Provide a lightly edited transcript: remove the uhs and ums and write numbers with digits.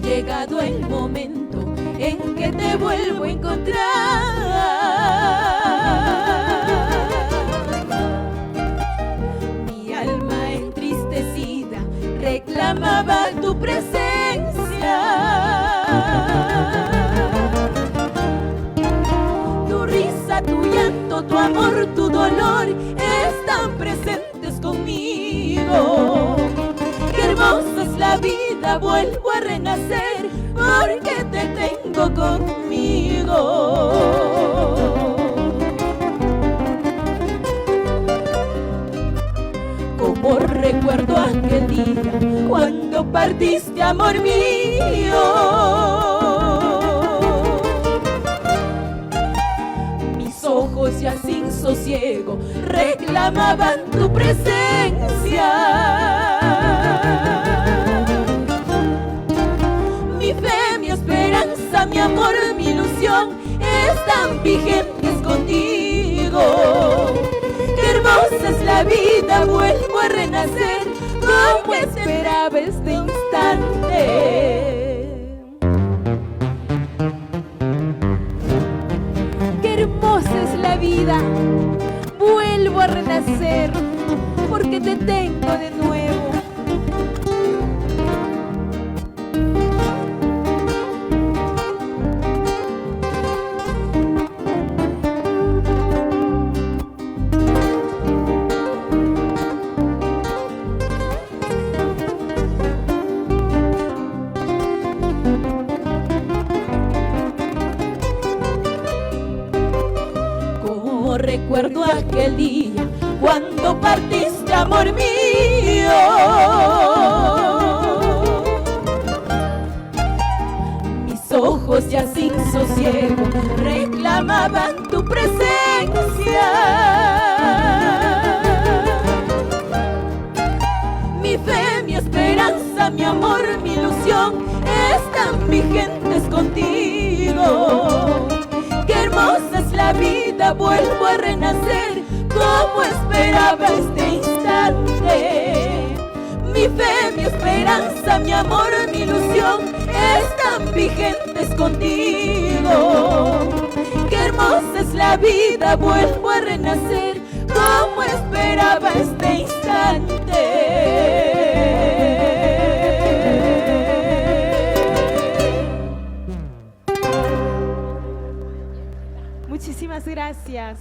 llegado el momento en que te vuelvo a encontrar. Mi alma entristecida reclamaba tu presencia. Tu risa, tu llanto, tu amor, tu dolor están presentes conmigo. Qué hermosa es la vida, vuelvo a renacer porque te tengo conmigo. Como recuerdo aquel día cuando partiste, amor mío. Mis ojos ya sin sosiego reclamaban tu presencia. Mi fe, mi esperanza, mi amor, mi ilusión están vigentes contigo. Qué hermosa es la vida, vuelvo a renacer como esperaba este instante. Qué hermosa es la vida, vuelvo a renacer porque te tengo de nuevo. Recuerdo aquel día cuando partiste, amor mío. Mis ojos ya sin sosiego reclamaban tu presencia. Mi fe, mi esperanza, mi amor, mi ilusión están vigentes contigo. Qué hermosa es la vida, vuelvo a renacer como esperaba este instante. Mi fe, mi esperanza, mi amor, mi ilusión están vigentes contigo. Qué hermosa es la vida, vuelvo a renacer como esperaba este instante. Muchísimas gracias.